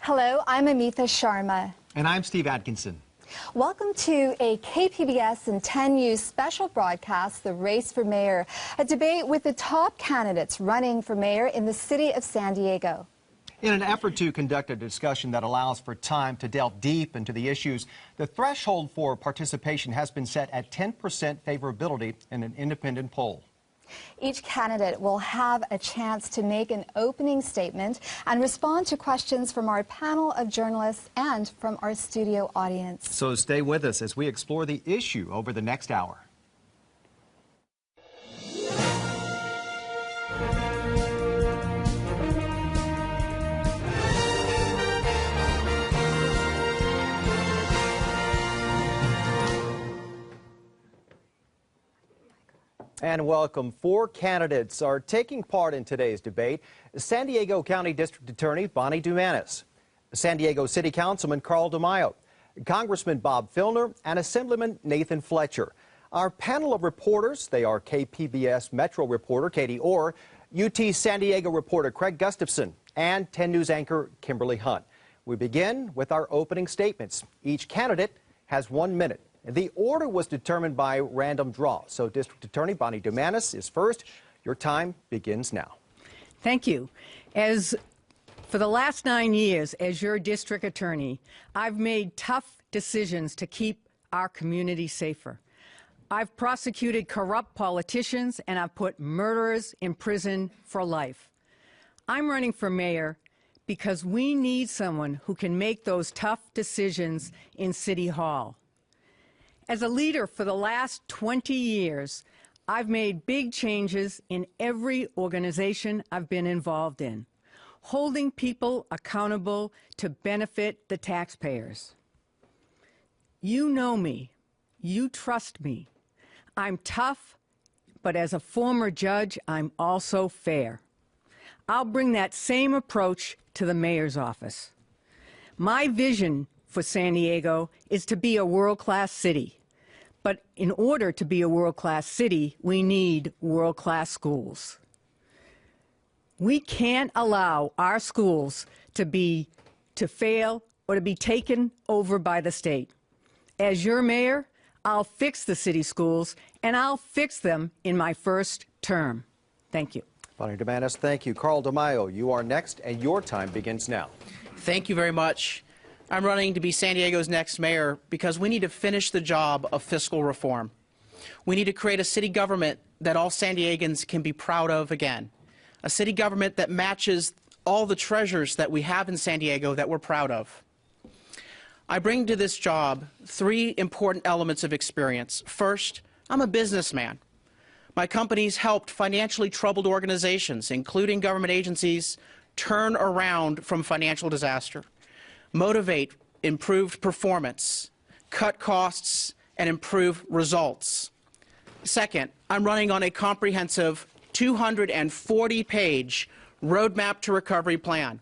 Hello, I'm Amitha Sharma. And I'm Steve Atkinson. Welcome to a KPBS and 10 News special broadcast, The Race for Mayor, a debate with the top candidates running for mayor in the city of San Diego. In an effort to conduct a discussion that allows for time to delve deep into the issues, the threshold for participation has been set at 10% favorability in an independent poll. Each candidate will have a chance to make an opening statement and respond to questions from our panel of journalists and from our studio audience. So stay with us as we explore the issue over the next hour. And welcome. 4 candidates are taking part in today's debate. San Diego County District Attorney Bonnie Dumanis, San Diego City Councilman Carl DeMaio, Congressman Bob Filner, and Assemblyman Nathan Fletcher. Our panel of reporters, they are KPBS Metro reporter Katie Orr, UT San Diego reporter Craig Gustafson, and 10 News anchor Kimberly Hunt. We begin with our opening statements. Each candidate has 1 minute. The order was determined by random draw. So District Attorney Bonnie Dumanis is first. Your time begins now. Thank you. For the last 9 years as your district attorney, I've made tough decisions to keep our community safer. I've prosecuted corrupt politicians and I've put murderers in prison for life. I'm running for mayor because we need someone who can make those tough decisions in City Hall. As a leader for the last 20 years, I've made big changes in every organization I've been involved in, holding people accountable to benefit the taxpayers. You know me. You trust me. I'm tough, but as a former judge, I'm also fair. I'll bring that same approach to the mayor's office. My vision for San Diego is to be a world-class city. But in order to be a world-class city, we need world-class schools. We can't allow our schools to fail or to be taken over by the state. As your mayor, I'll fix the city schools, and I'll fix them in my first term. Thank you. Bonnie Dumanis, thank you. Carl DeMaio, you are next, and your time begins now. Thank you very much. I'm running to be San Diego's next mayor because we need to finish the job of fiscal reform. We need to create a city government that all San Diegans can be proud of again. A city government that matches all the treasures that we have in San Diego that we're proud of. I bring to this job 3 important elements of experience. First, I'm a businessman. My company's helped financially troubled organizations, including government agencies, turn around from financial disaster, motivate improved performance, cut costs, and improve results. Second, I'm running on a comprehensive 240-page roadmap to recovery plan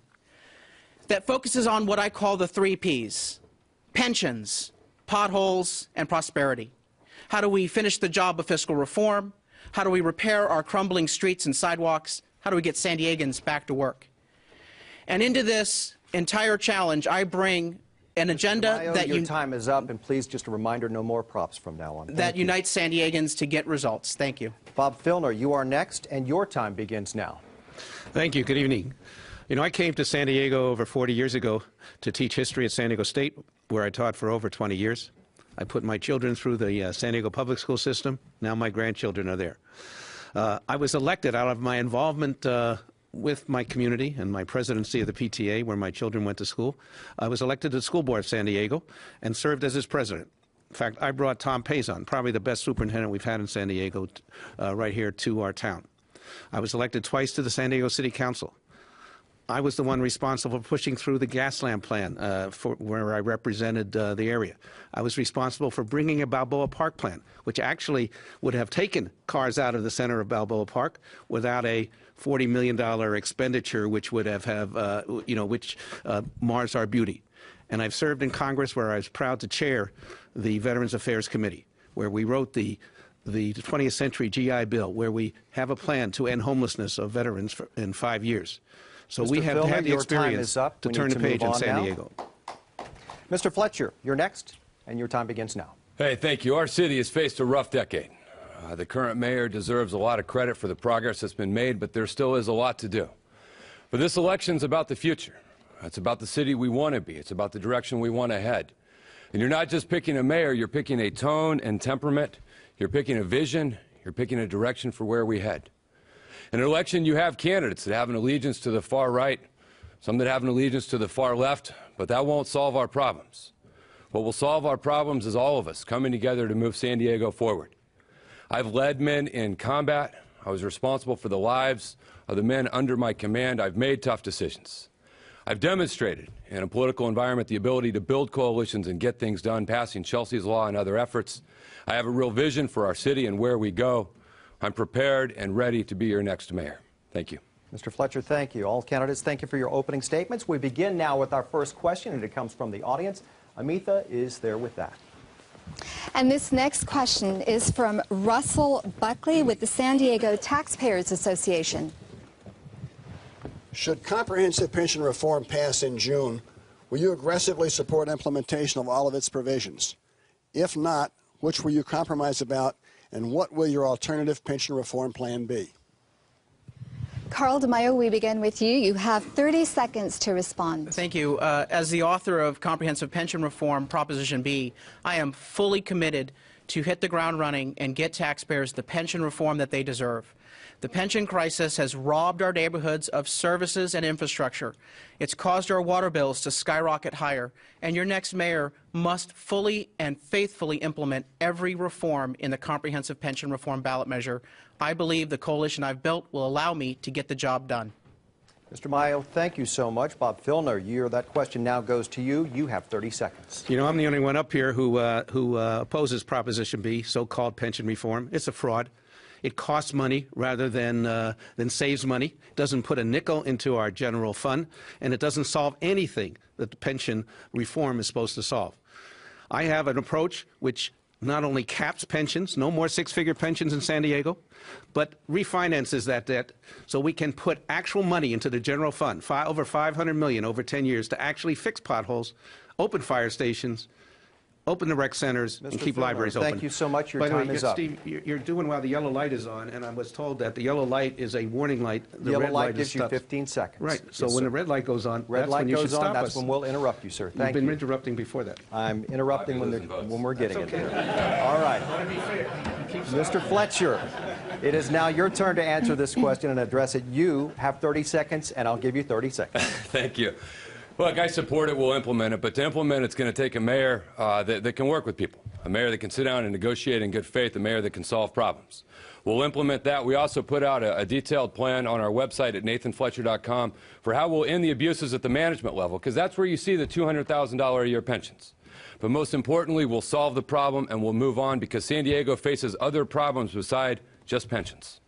that focuses on what I call the 3 Ps: pensions, potholes, and prosperity. How do we finish the job of fiscal reform? How do we repair our crumbling streets and sidewalks? How do we get San Diegans back to work? And into this entire challenge, I bring an agenda that your time is up, and please, just a reminder, no more props from now on. That unites San Diegans to get results. Thank you. Bob Filner, you are next, and your time begins now. Thank you. Good evening. You know, I came to San Diego over 40 years ago to teach history at San Diego State, where I taught for over 20 years. I put my children through the San Diego public school system. Now my grandchildren are there. I was elected out of my involvement with my community and my presidency of the PTA, where my children went to school. I was elected to the school board of San Diego and served as its president. In fact, I brought Tom Pazon, probably the best superintendent we've had in San Diego, right here to our town. I was elected twice to the San Diego City Council. I was the one responsible for pushing through the gas lamp plan where I represented the area. I was responsible for bringing a Balboa Park plan, which actually would have taken cars out of the center of Balboa Park without a $40 million expenditure, which would have mars our beauty. And I've served in Congress, where I was proud to chair the Veterans Affairs Committee, where we wrote the 20th Century GI Bill, where we have a plan to end homelessness of veterans in 5 years. So Mr. we have Filner, had the your time experience is up. to We turn need the to page move in on San now. Diego. Mr. Fletcher, you're next, and your time begins now. Hey, thank you. Our city has faced a rough decade. The current mayor deserves a lot of credit for the progress that's been made, but there still is a lot to do. But this election's about the future. It's about the city we want to be. It's about the direction we want to head. And you're not just picking a mayor, you're picking a tone and temperament. You're picking a vision. You're picking a direction for where we head. In an election, you have candidates that have an allegiance to the far right, some that have an allegiance to the far left, but that won't solve our problems. What will solve our problems is all of us coming together to move San Diego forward. I've led men in combat. I was responsible for the lives of the men under my command. I've made tough decisions. I've demonstrated in a political environment the ability to build coalitions and get things done, passing Chelsea's Law and other efforts. I have a real vision for our city and where we go. I'm prepared and ready to be your next mayor. Thank you. Mr. Fletcher, thank you. All candidates, thank you for your opening statements. We begin now with our first question, and it comes from the audience. Amitha is there with that. And this next question is from Russell Buckley with the San Diego Taxpayers Association. Should comprehensive pension reform pass in June, will you aggressively support implementation of all of its provisions? If not, which will you compromise about, and what will your alternative pension reform plan be? Carl DeMaio, we begin with you. You have 30 seconds to respond. Thank you. As the author of Comprehensive Pension Reform Proposition B, I am fully committed to hit the ground running and get taxpayers the pension reform that they deserve. The pension crisis has robbed our neighborhoods of services and infrastructure. It's caused our water bills to skyrocket higher, and your next mayor must fully and faithfully implement every reform in the Comprehensive Pension Reform ballot measure. I believe the coalition I've built will allow me to get the job done. Mr. Mayo, thank you so much. Bob Filner, that question now goes to you. You have 30 seconds. You know, I'm the only one up here who opposes Proposition B, so-called pension reform. It's a fraud. It costs money rather than saves money. It doesn't put a nickel into our general fund, and it doesn't solve anything that the pension reform is supposed to solve. I have an approach which not only caps pensions, no more six-figure pensions in San Diego, but refinances that debt so we can put actual money into the general fund, over $500 million over 10 years, to actually fix potholes, open fire stations, open the rec centers, and keep libraries open. Thank you so much. Your By the time way, is up. Steve, you're doing well. The yellow light is on, and I was told that the yellow light is a warning light. The Yellow red light is gives you 15 seconds. Right. So Yes, when sir. the red light goes on, Red that's light when you should goes on, stop that's us. when we'll interrupt you, sir. Thank You've been you. interrupting before that. I'm interrupting when we're getting it. All right. Mr. Fletcher, it is now your turn to answer this question and address it. You have 30 seconds, and I'll give you 30 seconds. Thank you. Look, I support it. We'll implement it. But to implement, it's going to take a mayor that can work with people, a mayor that can sit down and negotiate in good faith, a mayor that can solve problems. We'll implement that. We also put out a detailed plan on our website at nathanfletcher.com for how we'll end the abuses at the management level, because that's where you see the $200,000 a year pensions. But most importantly, we'll solve the problem and we'll move on, because San Diego faces other problems beside just pensions.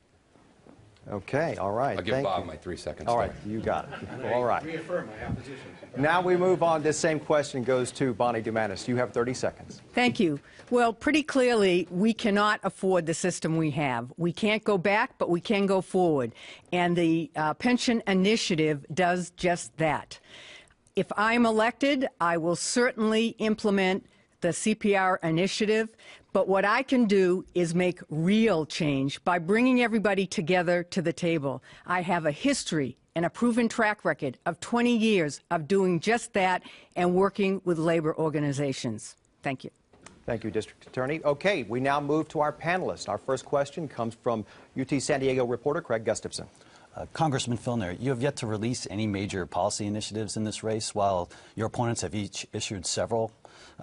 Okay, all right. I'll give Thank Bob you. my 3 seconds. All right, you got it. All right. Reaffirm my opposition. Now we move on. This same question goes to Bonnie Dumanis. You have 30 seconds. Thank you. Well, pretty clearly, we cannot afford the system we have. We can't go back, but we can go forward. And the pension initiative does just that. If I'm elected, I will certainly implement the CPR initiative, but what I can do is make real change by bringing everybody together to the table. I have a history and a proven track record of 20 years of doing just that and working with labor organizations. Thank you. Thank you, District Attorney. Okay, we now move to our panelists. Our first question comes from UT San Diego reporter Craig Gustafson. Congressman Filner, you have yet to release any major policy initiatives in this race, while your opponents have each issued several.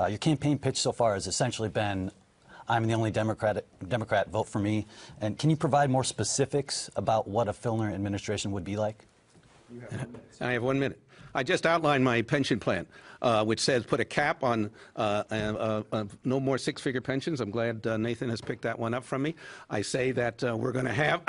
Your campaign pitch so far has essentially been, I'm the only Democrat, vote for me. And can you provide more specifics about what a Filner administration would be like? I have 1 minute. I just outlined my pension plan, which says put a cap on no more six-figure pensions. I'm glad Nathan has picked that one up from me. I say that we're going to have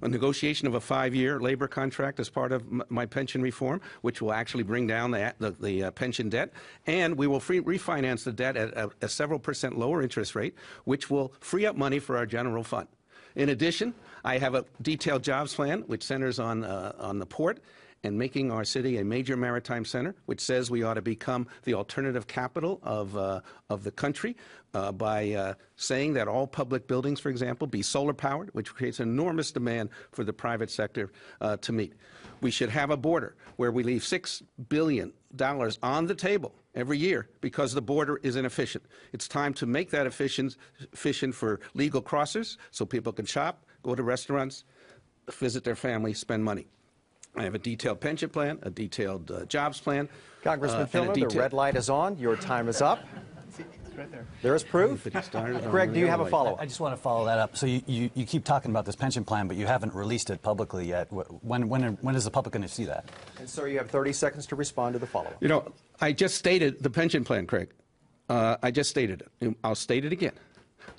a negotiation of a 5-year labor contract as part of my pension reform, which will actually bring down the pension debt, and we will refinance the debt at a several % lower interest rate, which will free up money for our general fund. In addition, I have a detailed jobs plan which centers on the port and making our city a major maritime center, which says we ought to become the alternative capital of the country by saying that all public buildings, for example, be solar powered, which creates enormous demand for the private sector to meet. We should have a border where we leave $6 billion on the table every year because the border is inefficient. It's time to make that efficient for legal crossers so people can shop, go to restaurants, visit their family, spend money. I have a detailed pension plan, a detailed jobs plan. Congressman Filner, the red light is on. Your time is up. Right there. There is proof. Greg, do you have a follow-up? I just want to follow that up. So you keep talking about this pension plan, but you haven't released it publicly yet. When is the public going to see that? And sir, you have 30 seconds to respond to the follow-up. You know, I just stated the pension plan, Craig. I just stated it. I'll state it again.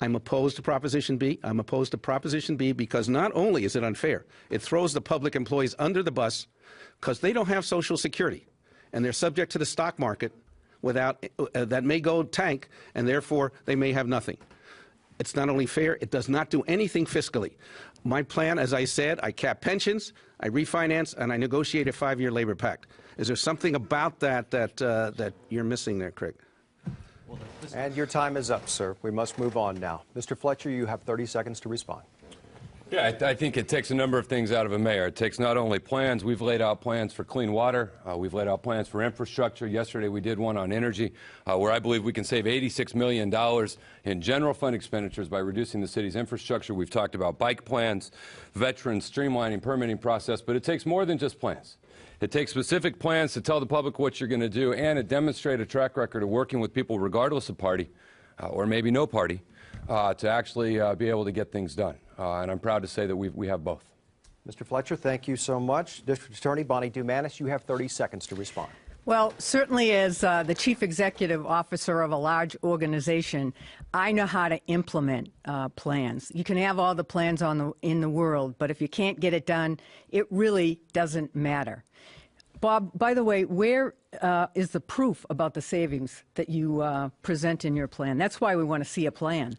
I'm opposed to Proposition B. I'm opposed to Proposition B because not only is it unfair, it throws the public employees under the bus because they don't have Social Security, and they're subject to the stock market without that may go tank, and therefore they may have nothing. It's not only fair, it does not do anything fiscally. My plan, as I said, I cap pensions, I refinance, and I negotiate a 5-year labor pact. Is there something about that you're missing there, Craig? And your time is up, sir. We must move on now. Mr. Fletcher, you have 30 seconds to respond. Yeah, I think it takes a number of things out of a mayor. It takes not only plans. We've laid out plans for clean water. We've laid out plans for infrastructure. Yesterday we did one on energy, where I believe we can save $86 million in general fund expenditures by reducing the city's infrastructure. We've talked about bike plans, veterans, streamlining permitting process, but it takes more than just plans. It takes specific plans to tell the public what you're going to do, and it demonstrates a track record of working with people regardless of party, or maybe no party, to actually be able to get things done. And I'm proud to say that we have both. Mr. Fletcher, thank you so much. District Attorney Bonnie Dumanis, you have 30 seconds to respond. Well, certainly as the chief executive officer of a large organization, I know how to implement plans. You can have all the plans in the world, but if you can't get it done, it really doesn't matter. Bob, by the way, where is the proof about the savings that you present in your plan? That's why we want to see a plan.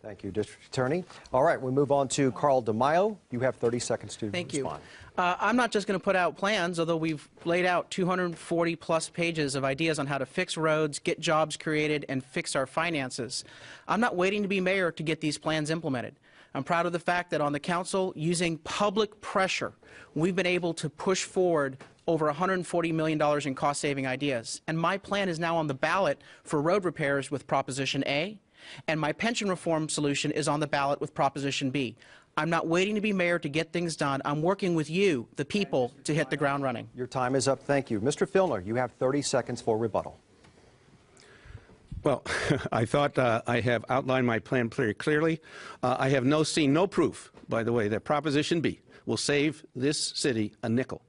Thank you, District Attorney. All right, we move on to Carl DeMaio. You have 30 seconds to Thank respond. you. I'm not just going to put out plans, although we've laid out 240-plus pages of ideas on how to fix roads, get jobs created, and fix our finances. I'm not waiting to be mayor to get these plans implemented. I'm proud of the fact that on the council, using public pressure, we've been able to push forward over $140 million in cost-saving ideas. And my plan is now on the ballot for road repairs with Proposition A, and my pension reform solution is on the ballot with Proposition B. I'm not waiting to be mayor to get things done. I'm working with you, the people, to hit the ground running. Your time is up. Thank you. Mr. Filner, you have 30 seconds for rebuttal. Well, I thought I have outlined my plan very clearly. I have seen no proof, by the way, that Proposition B will save this city a nickel.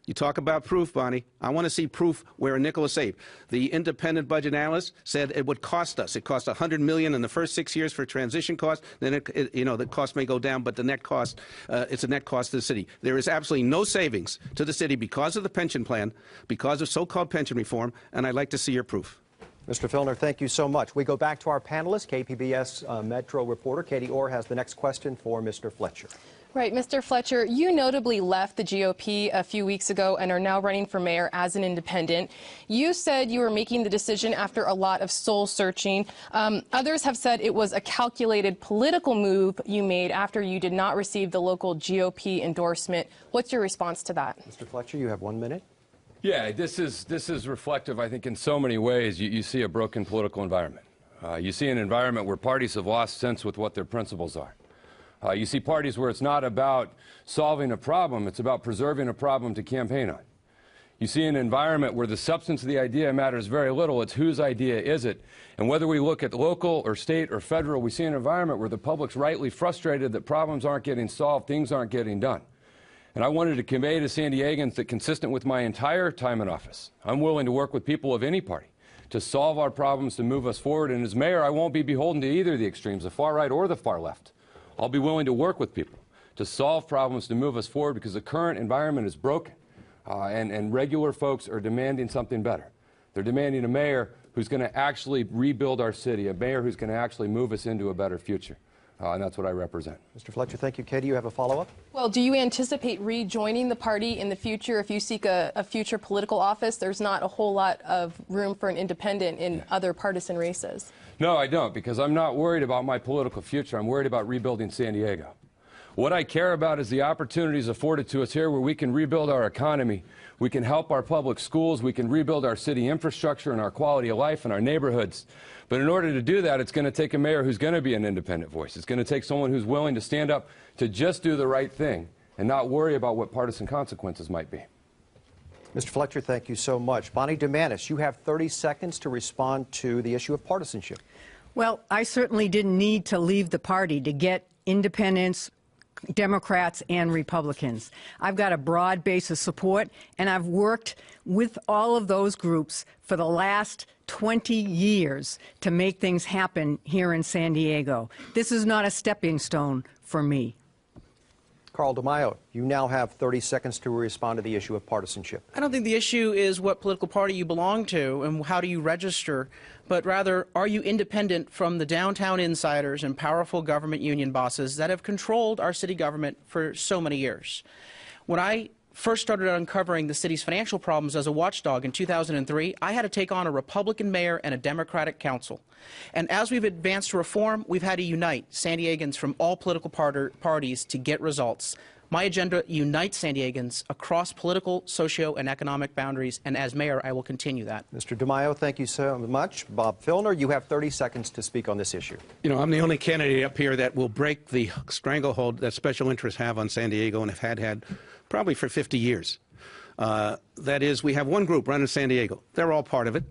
You talk about proof, Bonnie. I want to see proof where a nickel is saved. The independent budget analyst said it would cost us. It cost $100 million in the first 6 years for transition costs. Then the cost may go down, but the net cost, it's a net cost to the city. There is absolutely no savings to the city because of the pension plan, because of so-called pension reform, and I'd like to see your proof. Mr. Filner, thank you so much. We go back to our panelists. KPBS Metro reporter Katie Orr has the next question for Mr. Fletcher. Right, Mr. Fletcher, you notably left the GOP a few weeks ago and are now running for mayor as an independent. You said you were making the decision after a lot of soul searching. Others have said it was a calculated political move you made after you did not receive the local GOP endorsement. What's your response to that? Mr. Fletcher, you have 1 minute. Yeah, this is reflective, I think, in so many ways. You see a broken political environment. You see an environment where parties have lost sense with what their principles are. You see parties where it's not about solving a problem, it's about preserving a problem to campaign on. You see an environment where the substance of the idea matters very little, it's whose idea is it. And whether we look at local or state or federal, we see an environment where the public's rightly frustrated that problems aren't getting solved, things aren't getting done. And I wanted to convey to San Diegans that, consistent with my entire time in office, I'm willing to work with people of any party to solve our problems, to move us forward. And as mayor, I won't be beholden to either of the extremes, the far right or the far left. I'll be willing to work with people to solve problems, to move us forward, because the current environment is broken, and regular folks are demanding something better. They're demanding a mayor who's going to actually rebuild our city, a mayor who's going to actually move us into a better future. and that's what I represent. Mr. Fletcher, thank you. Katie, you have a follow-up? Well, do you anticipate rejoining the party in the future if you seek a future political office? There's not a whole lot of room for an independent in other partisan races. No, I don't, because I'm not worried about my political future. I'm worried about rebuilding San Diego. What I care about is the opportunities afforded to us here where we can rebuild our economy, we can help our public schools, we can rebuild our city infrastructure and our quality of life in our neighborhoods. But in order to do that, it's going to take a mayor who's going to be an independent voice. It's going to take someone who's willing to stand up to just do the right thing and not worry about what partisan consequences might be. Mr. Fletcher, thank you so much. Bonnie Dumanis, you have 30 seconds to respond to the issue of partisanship. Well, I certainly didn't need to leave the party to get independents, Democrats and Republicans. I've got a broad base of support, and I've worked with all of those groups for the last 20 years to make things happen here in San Diego. This is not a stepping stone for me. Carl DeMaio, you now have 30 seconds to respond to the issue of partisanship. I don't think the issue is what political party you belong to and how do you register, but rather, are you independent from the downtown insiders and powerful government union bosses that have controlled our city government for so many years? When I first started uncovering the city's financial problems as a watchdog in 2003, I had to take on a Republican mayor and a Democratic council. And as we've advanced reform, we've had to unite San Diegans from all political parties to get results. My agenda unites San Diegans across political, socio, and economic boundaries, and as mayor, I will continue that. Mr. DeMaio, thank you so much. Bob Filner, you have 30 seconds to speak on this issue. You know, I'm the only candidate up here that will break the stranglehold that special interests have on San Diego and have had probably for 50 years. That is, we have one group running San Diego. They're all part of it.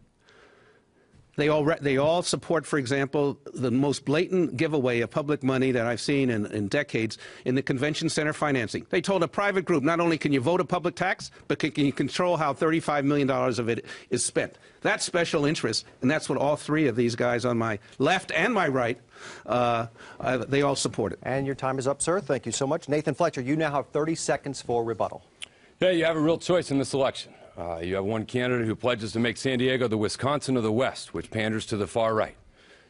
They all support, for example, the most blatant giveaway of public money that I've seen in decades in the convention center financing. They told a private group, not only can you vote a public tax, but can you control how $35 million of it is spent. That's special interest, and that's what all three of these guys on my left and my right, they all support it. And your time is up, sir. Thank you so much. Nathan Fletcher, you now have 30 seconds for rebuttal. Yeah, you have a real choice in this election. You have one candidate who pledges to make San Diego the Wisconsin of the West, which panders to the far right.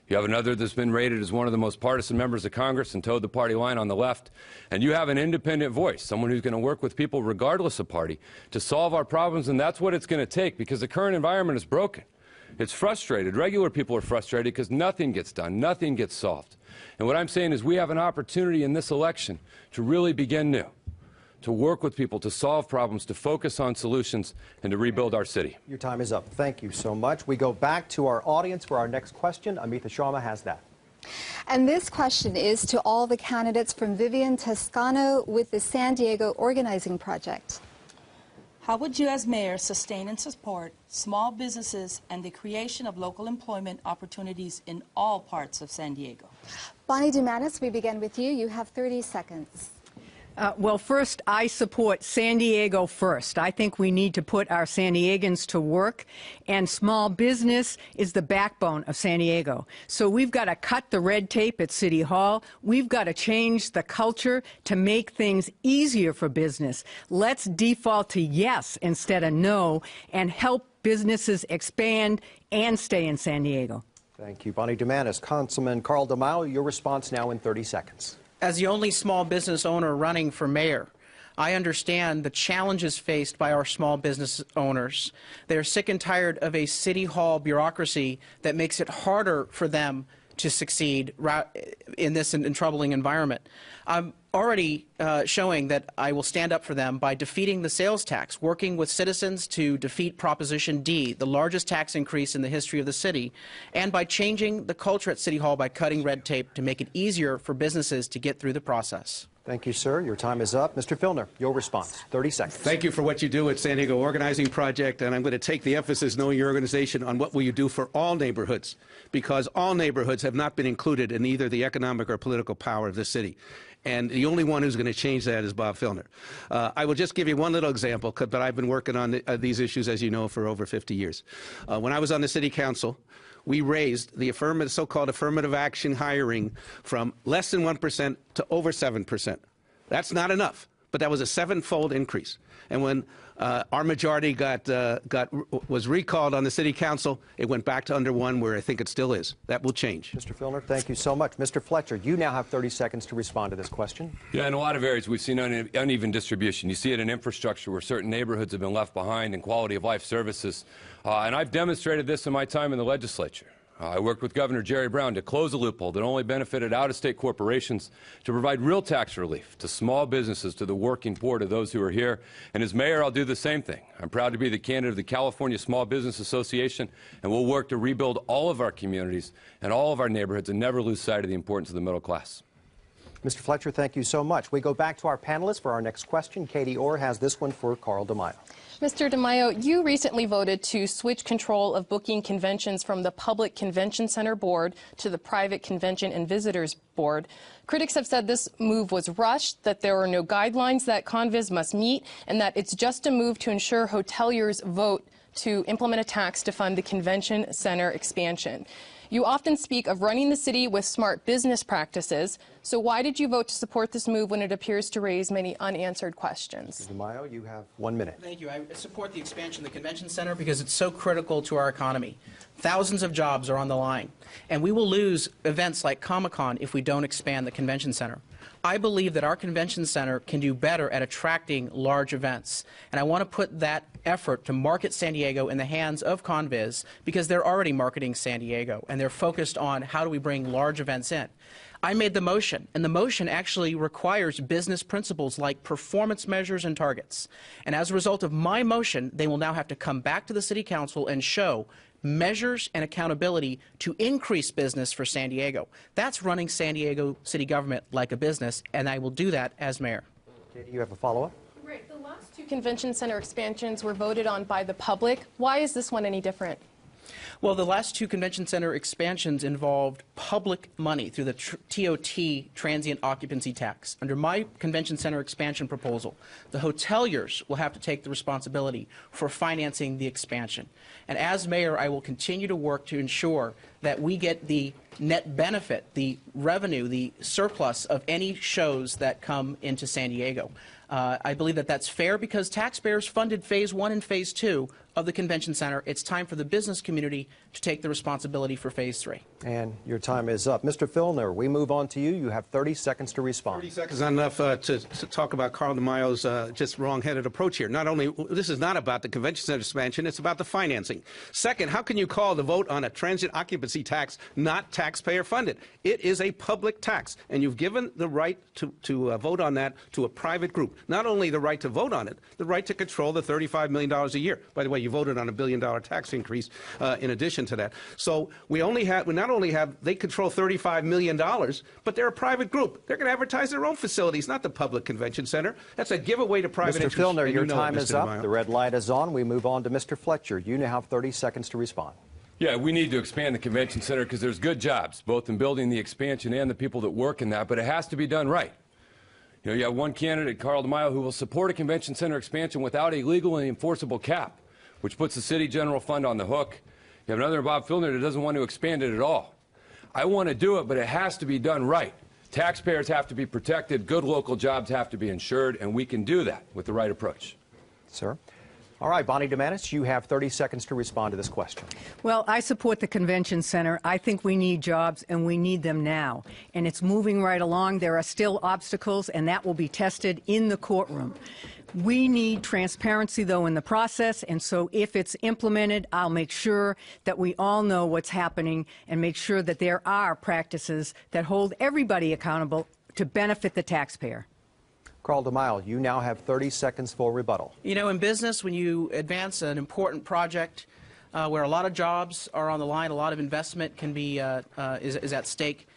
You have another that's been rated as one of the most partisan members of Congress and towed the party line on the left. And you have an independent voice, someone who's going to work with people regardless of party to solve our problems, and that's what it's going to take because the current environment is broken. It's frustrated. Regular people are frustrated because nothing gets done, nothing gets solved. And what I'm saying is we have an opportunity in this election to really begin new, to work with people, to solve problems, to focus on solutions, and to rebuild our city. Your time is up. Thank you so much. We go back to our audience for our next question. Amitha Sharma has that. And this question is to all the candidates from Vivian Toscano with the San Diego Organizing Project. How would you as mayor sustain and support small businesses and the creation of local employment opportunities in all parts of San Diego? Bonnie Dumanis, we begin with you. You have 30 seconds. Well, first, I support San Diego first. I think we need to put our San Diegans to work, and small business is the backbone of San Diego. So we've got to cut the red tape at City Hall. We've got to change the culture to make things easier for business. Let's default to yes instead of no and help businesses expand and stay in San Diego. Thank you, Bonnie Dumanis. Councilman Carl DeMaio, your response now in 30 seconds. As the only small business owner running for mayor, I understand the challenges faced by our small business owners. They're sick and tired of a city hall bureaucracy that makes it harder for them to succeed in this troubling environment. I'm already showing that I will stand up for them by defeating the sales tax, working with citizens to defeat Proposition D, the largest tax increase in the history of the city, and by changing the culture at City Hall by cutting red tape to make it easier for businesses to get through the process. Thank you, sir. Your time is up. Mr. Filner, your response, 30 seconds. Thank you for what you do at San Diego Organizing Project, and I'm going to take the emphasis, knowing your organization, on what will you do for all neighborhoods, because all neighborhoods have not been included in either the economic or political power of this city. And the only one who's going to change that is Bob Filner. I will just give you one little example, but I've been working on these issues, as you know, for over 50 years. When I was on the city council, we raised the so-called affirmative action hiring from less than 1% to over 7%. That's not enough, but that was a 7-fold increase. And when our majority was recalled on the city council, it went back to under 1, where I think it still is. That will change. Mr. Filner, thank you so much. Mr. Fletcher, you now have 30 seconds to respond to this question. Yeah, in a lot of areas we've seen uneven distribution. You see it in infrastructure where certain neighborhoods have been left behind in quality of life services. And I've demonstrated this in my time in the legislature. I worked with Governor Jerry Brown to close a loophole that only benefited out-of-state corporations, to provide real tax relief to small businesses, to the working poor, to those who are here. And as mayor, I'll do the same thing. I'm proud to be the candidate of the California Small Business Association, and we'll work to rebuild all of our communities and all of our neighborhoods and never lose sight of the importance of the middle class. Mr. Fletcher, thank you so much. We go back to our panelists for our next question. Katie Orr has this one for Carl DeMaio. Mr. DeMaio, you recently voted to switch control of booking conventions from the Public Convention Center Board to the Private Convention and Visitors Board. Critics have said this move was rushed, that there are no guidelines that Convis must meet, and that it's just a move to ensure hoteliers vote to implement a tax to fund the convention center expansion. You often speak of running the city with smart business practices, so why did you vote to support this move when it appears to raise many unanswered questions? Mr. DeMaio, you have 1 minute. Thank you. I support the expansion of the convention center because it's so critical to our economy. Thousands of jobs are on the line, and we will lose events like Comic-Con if we don't expand the convention center. I believe that our convention center can do better at attracting large events, and I want to put that effort to market San Diego in the hands of Convis, because they're already marketing San Diego, and they're focused on how do we bring large events in. I made the motion, and the motion actually requires business principles like performance measures and targets. And as a result of my motion, they will now have to come back to the City Council and show measures and accountability to increase business for San Diego. That's running San Diego city government like a business, and I will do that as mayor. Katie, you have a follow-up? Right. The last 2 convention center expansions were voted on by the public. Why is this one any different? Well, the last 2 convention center expansions involved public money through the TOT, transient occupancy tax. Under my convention center expansion proposal, the hoteliers will have to take the responsibility for financing the expansion. And as mayor, I will continue to work to ensure that we get the net benefit, the revenue, the surplus of any shows that come into San Diego. I believe that that's fair because taxpayers funded Phase 1 and Phase 2 of the convention center. It's time for the business community to take the responsibility for Phase 3. And your time is up. Mr. Filner, we move on to you. You have 30 seconds to respond. 30 seconds is enough to talk about Carl DeMaio's just wrong-headed approach here. Not only, this is not about the convention center expansion, it's about the financing. Second, how can you call the vote on a transient occupancy tax not taxpayer funded? It is a public tax, and you've given the right to vote on that to a private group. Not only the right to vote on it, the right to control the $35 million a year. By the way, you voted on a $1 billion tax increase in addition to that. So we not only have, they control $35 million, but they're a private group. They're going to advertise their own facilities, not the public convention center. That's a giveaway to private interests. interests. Mr. Filner, your time is up. DeMaio. The red light is on. We move on to Mr. Fletcher. You now have 30 seconds to respond. Yeah, we need to expand the convention center because there's good jobs, both in building the expansion and the people that work in that, but it has to be done right. You know, you have one candidate, Carl DeMaio, who will support a convention center expansion without a legally enforceable cap, which puts the city general fund on the hook. You have another, Bob Filner, that doesn't want to expand it at all. I want to do it, but it has to be done right. Taxpayers have to be protected, good local jobs have to be ensured, and we can do that with the right approach. Sir? All right, Bonnie DeManis, you have 30 seconds to respond to this question. Well, I support the convention center. I think we need jobs, and we need them now. And it's moving right along. There are still obstacles, and that will be tested in the courtroom. We need transparency, though, in the process, and so if it's implemented, I'll make sure that we all know what's happening and make sure that there are practices that hold everybody accountable to benefit the taxpayer. Carl DeMaio, you now have 30 seconds for rebuttal. You know, in business, when you advance an important project where a lot of jobs are on the line, a lot of investment can be is at stake,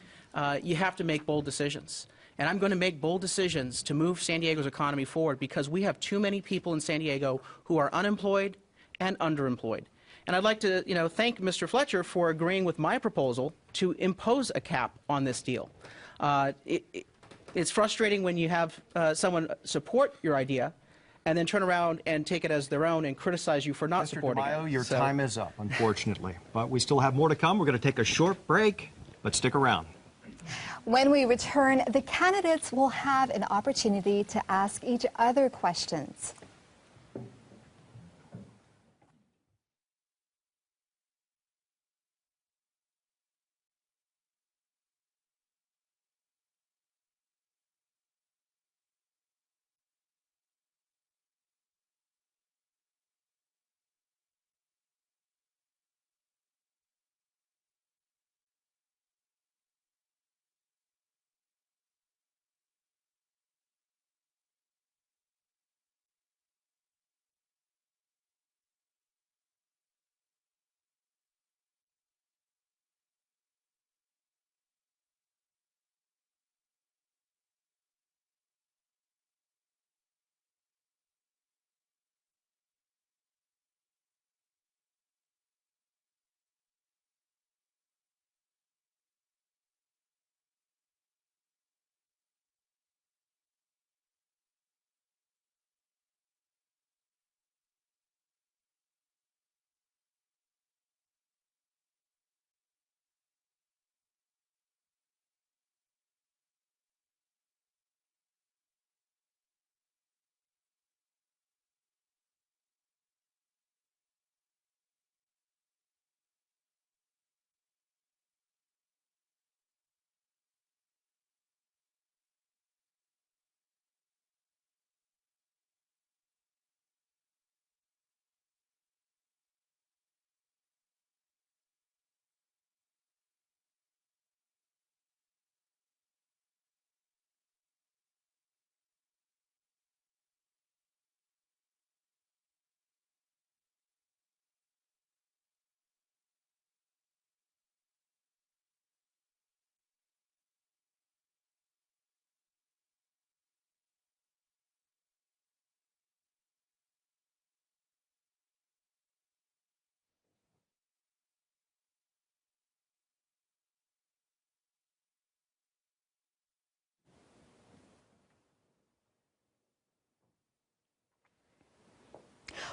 you have to make bold decisions. And I'm going to make bold decisions to move San Diego's economy forward because we have too many people in San Diego who are unemployed and underemployed. And I'd like to, thank Mr. Fletcher for agreeing with my proposal to impose a cap on this deal. It's frustrating when you have someone support your idea and then turn around and take it as their own and criticize you for not supporting it. Mr. DeMaio, your time is up, unfortunately. But we still have more to come. We're going to take a short break, but stick around. When we return, the candidates will have an opportunity to ask each other questions.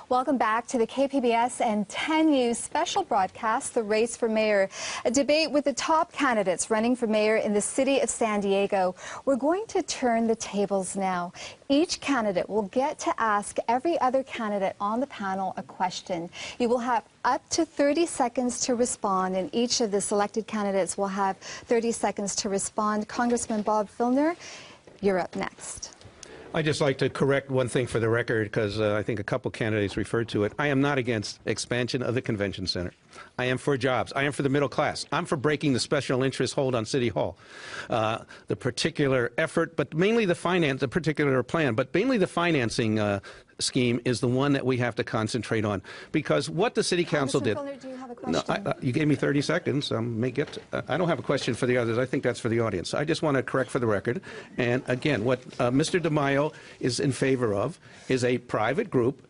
Welcome back to the KPBS and 10 News special broadcast, The Race for Mayor, a debate with the top candidates running for mayor in the city of San Diego. We're going to turn the tables now. Each candidate will get to ask every other candidate on the panel a question. You will have up to 30 seconds to respond, and each of the selected candidates will have 30 seconds to respond. Congressman Bob Filner, you're up next. I'd just like to correct one thing for the record, because I think a couple candidates referred to it. I am not against expansion of the convention center. I am for jobs. I am for the middle class. I'm for breaking the special interest hold on City Hall. The particular effort, but mainly the finance, the particular plan, but mainly the financing scheme is the one that we have to concentrate on, because what the City Council did. Filner, do you have a question? No, you gave me 30 seconds. I don't have a question for the others. I think that's for the audience. I just want to correct for the record. And again, what Mr. DeMaio is in favor of is a private group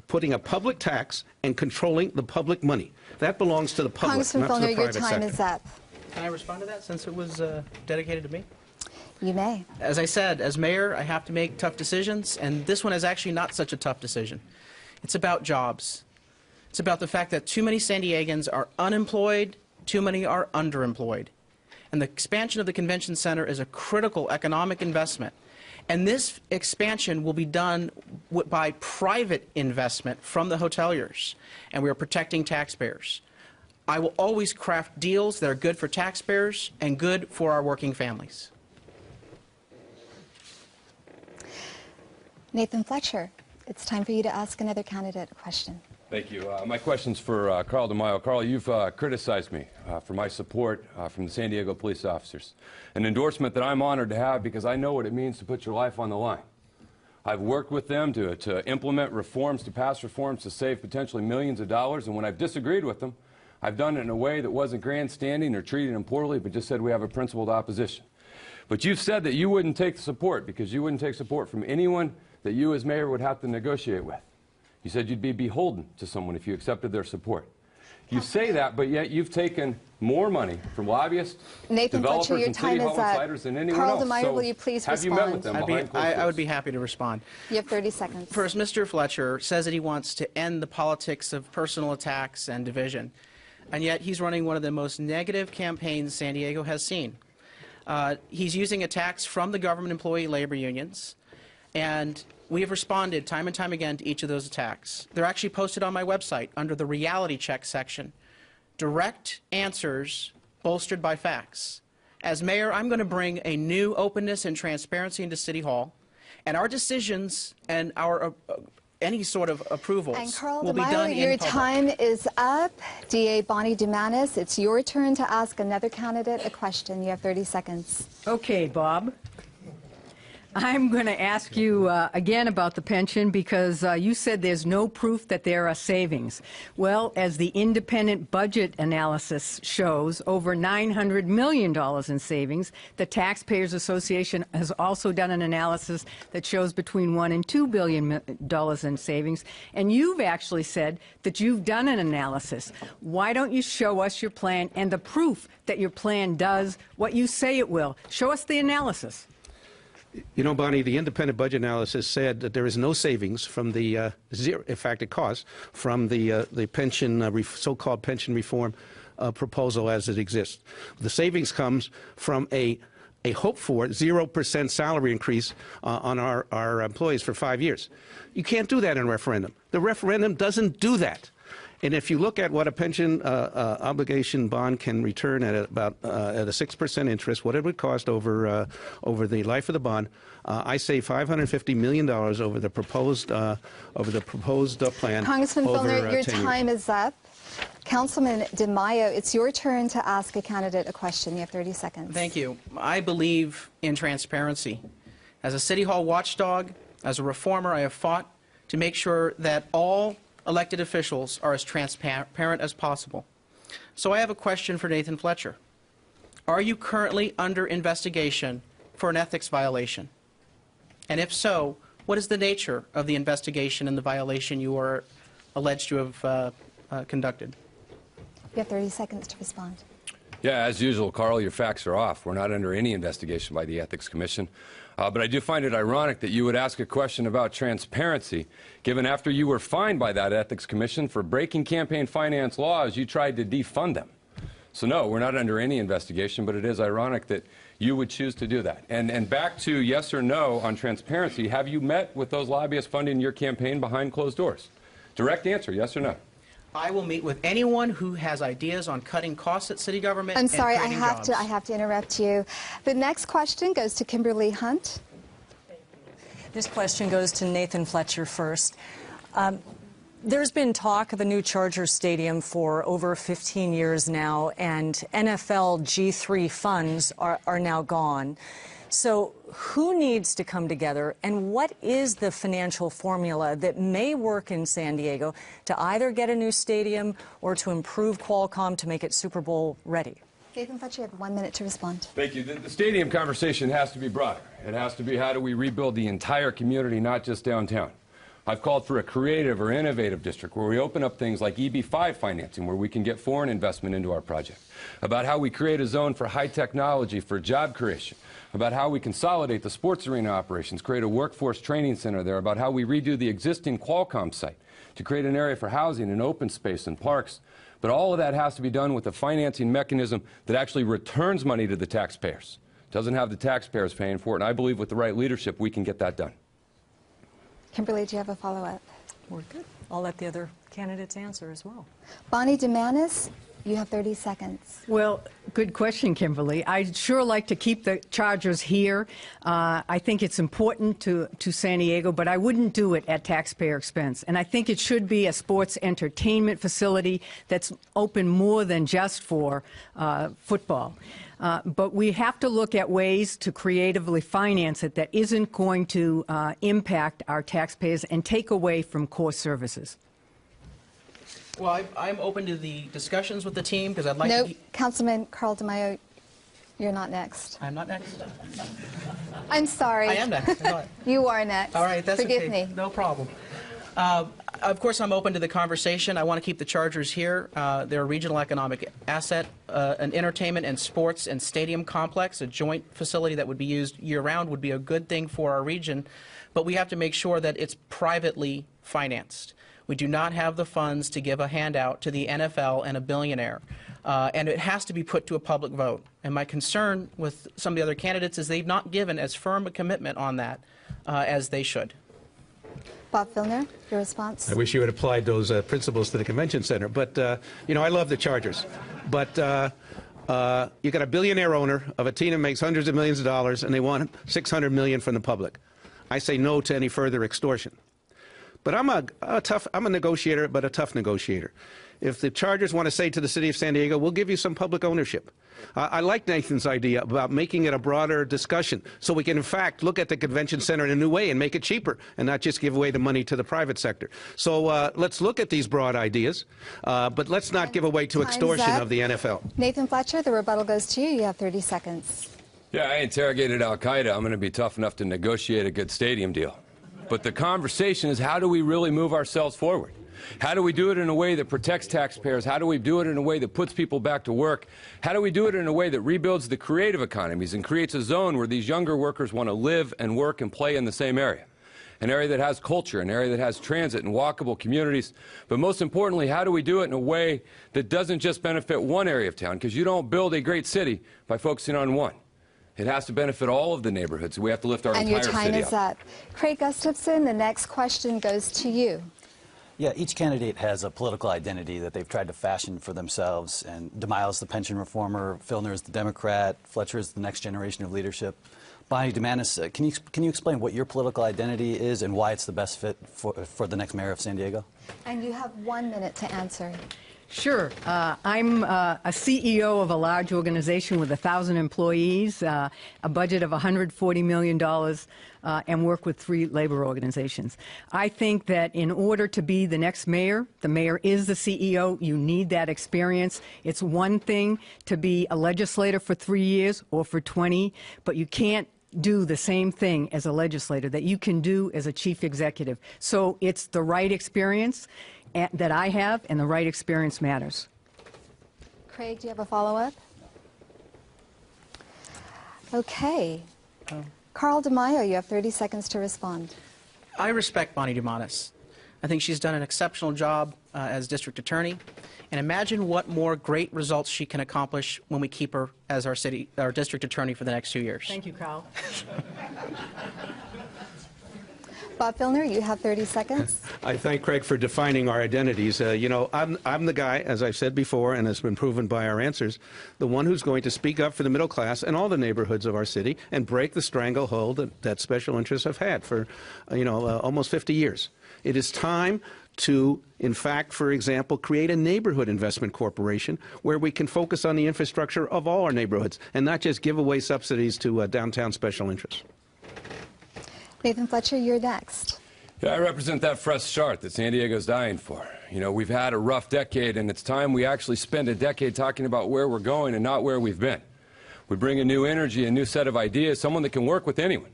putting a public tax and controlling the public money. That belongs to the public, Congressman not to the Filner, your private time sector. is up. Can I respond to that since it was dedicated to me? You may. As I said, as mayor, I have to make tough decisions, and this one is actually not such a tough decision. It's about jobs. It's about the fact that too many San Diegans are unemployed, too many are underemployed. And the expansion of the convention center is a critical economic investment. And this expansion will be done by private investment from the hoteliers, and we are protecting taxpayers. I will always craft deals that are good for taxpayers and good for our working families. Nathan Fletcher, it's time for you to ask another candidate a question. Thank you. My question's for Carl DeMaio. Carl, you've criticized me for my support from the San Diego police officers, an endorsement that I'm honored to have because I know what it means to put your life on the line. I've worked with them to implement reforms, to pass reforms to save potentially millions of dollars, and when I've disagreed with them, I've done it in a way that wasn't grandstanding or treated them poorly, but just said we have a principled opposition. But you've said that you wouldn't take the support because you wouldn't take support from anyone that you as mayor would have to negotiate with. You said you'd be beholden to someone if you accepted their support. You say that, but yet you've taken more money from lobbyists, Nathan developers, Fletcher, your and time City is Hall up. insiders than anyone Carl else. DeMaio, So will you please have you met with them respond? behind closed I would doors? be happy to respond. You have 30 seconds. First, Mr. Fletcher says that he wants to end the politics of personal attacks and division, and yet he's running one of the most negative campaigns San Diego has seen. He's using attacks from the government employee labor unions, and we have responded time and time again to each of those attacks. They're actually posted on my website under the reality check section. Direct answers bolstered by facts. As mayor, I'm going to bring a new openness and transparency into City Hall, and our decisions and our any sort of approvals And Carl will be done in DeMaio, your public. time is up. DA Bonnie Dumanis, it's your turn to ask another candidate a question. You have 30 seconds. Okay, Bob. I'm going to ask you again about the pension because you said there's no proof that there are savings. Well, as the independent budget analysis shows, over $900 million in savings. The Taxpayers Association has also done an analysis that shows between $1 and $2 billion in savings. And you've actually said that you've done an analysis. Why don't you show us your plan and the proof that your plan does what you say it will? Show us the analysis. You know, Bonnie, the independent budget analysis said that there is no savings from the zero, in fact, it costs from the pension, so-called pension reform proposal as it exists. The savings comes from a hoped-for 0% salary increase on our employees for 5 years. You can't do that in a referendum. The referendum doesn't do that. And if you look at what a pension obligation bond can return at about at a 6% interest, what it would cost over the life of the bond, I say $550 million over the proposed plan. Congressman over, Filner, your 10 time years. is up. Councilman DeMaio, it's your turn to ask a candidate a question. You have 30 seconds. Thank you. I believe in transparency. As a City Hall watchdog, as a reformer, I have fought to make sure that all elected officials are as transparent as possible. So I have a question for Nathan Fletcher. Are you currently under investigation for an ethics violation? And if so, what is the nature of the investigation and the violation you are alleged to have conducted? You have 30 seconds to respond. Yeah, as usual, Carl, your facts are off. We're not under any investigation by the Ethics Commission. But I do find it ironic that you would ask a question about transparency, given after you were fined by that Ethics Commission for breaking campaign finance laws, you tried to defund them. So no, we're not under any investigation, but it is ironic that you would choose to do that. And back to yes or no on transparency, have you met with those lobbyists funding your campaign behind closed doors? Direct answer, yes or no? I will meet with anyone who has ideas on cutting costs at city government. I'm sorry, and I creating have to interrupt you. The next question goes to Kimberly Hunt. This question goes to Nathan Fletcher first. There's been talk of a new Chargers stadium for over 15 years now, and NFL G3 funds are now gone. So who needs to come together, and what is the financial formula that may work in San Diego to either get a new stadium or to improve Qualcomm to make it Super Bowl ready? Nathan Fletcher, you have 1 minute to respond. Thank you. The stadium conversation has to be broader. It has to be how do we rebuild the entire community, not just downtown. I've called for a creative or innovative district where we open up things like EB5 financing, where we can get foreign investment into our project, about how we create a zone for high technology for job creation, about how we consolidate the sports arena operations, create a workforce training center there, about how we redo the existing Qualcomm site to create an area for housing and open space and parks. But all of that has to be done with a financing mechanism that actually returns money to the taxpayers. Doesn't have the taxpayers paying for it, and I believe with the right leadership we can get that done. Kimberly, do you have a follow-up? We're good. I'll let the other candidates answer as well. Bonnie Dumanis, you have 30 seconds. Well, good question, Kimberly. I'd sure like to keep the Chargers here. I think it's important to San Diego, but I wouldn't do it at taxpayer expense. And I think it should be a sports entertainment facility that's open more than just for football. But we have to look at ways to creatively finance it that isn't going to impact our taxpayers and take away from core services. Well, I'm open to the discussions with the team because I'd like No, to... Councilman Carl DeMaio, you're not next. I'm not next? I'm sorry. I am next. You are next. All right, that's Forgive okay. me. No problem. Of course, I'm open to the conversation. I want to keep the Chargers here. They're a regional economic asset, an entertainment and sports and stadium complex, a joint facility that would be used year-round would be a good thing for our region, but we have to make sure that it's privately financed. We do not have the funds to give a handout to the NFL and a billionaire. and it has to be put to a public vote. And my concern with some of the other candidates is they've not given as firm a commitment on that as they should. Bob Filner, your response? I wish you had applied those principles to the convention center. But, you know, I love the Chargers. But you got a billionaire owner of a team that makes hundreds of millions of dollars, and they want $600 million from the public. I say no to any further extortion. But I'm a negotiator, but a tough negotiator. If the Chargers want to say to the city of San Diego, we'll give you some public ownership. I like Nathan's idea about making it a broader discussion so we can, in fact, look at the convention center in a new way and make it cheaper and not just give away the money to the private sector. So let's look at these broad ideas, but let's not give away to extortion of the NFL. Nathan Fletcher, the rebuttal goes to you. You have 30 seconds. Yeah, I interrogated al-Qaeda. I'm going to be tough enough to negotiate a good stadium deal. But the conversation is, how do we really move ourselves forward? How do we do it in a way that protects taxpayers? How do we do it in a way that puts people back to work? How do we do it in a way that rebuilds the creative economies and creates a zone where these younger workers want to live and work and play in the same area? An area that has culture, an area that has transit and walkable communities. But most importantly, how do we do it in a way that doesn't just benefit one area of town? Because you don't build a great city by focusing on one. It has to benefit all of the neighborhoods. We have to lift our entire city up. And your time is up. Craig Gustafson, the next question goes to you. Yeah, each candidate has a political identity that they've tried to fashion for themselves. And DeMaio's the pension reformer, Filner is the Democrat, Fletcher is the next generation of leadership. Bonnie Dumanis, can you explain what your political identity is and why it's the best fit for the next mayor of San Diego? And you have 1 minute to answer. Sure. I'm a CEO of a large organization with 1,000 employees, a budget of $140 million, and work with 3 labor organizations. I think that in order to be the next mayor, the mayor is the CEO. You need that experience. It's one thing to be a legislator for 3 years or for 20, but you can't do the same thing as a legislator that you can do as a chief executive. So it's the right experience that I have, and the right experience matters. Craig, do you have a follow-up? Okay. Carl DeMaio, you have 30 seconds to respond. I respect Bonnie Dumanis. I think she's done an exceptional job as district attorney. And imagine what more great results she can accomplish when we keep her as our district attorney for the next 2 years. Thank you, Carl. Bob Filner, you have 30 seconds. I thank Craig for defining our identities. You know, I'm the guy, as I've said before, and has been proven by our answers, the one who's going to speak up for the middle class and all the neighborhoods of our city and break the stranglehold that special interests have had for, almost 50 years. It is time to, in fact, for example, create a neighborhood investment corporation where we can focus on the infrastructure of all our neighborhoods and not just give away subsidies to downtown special interests. Nathan Fletcher, you're next. Yeah, I represent that fresh start that San Diego's dying for. You know, we've had a rough decade, and it's time we actually spend a decade talking about where we're going and not where we've been. We bring a new energy, a new set of ideas, someone that can work with anyone.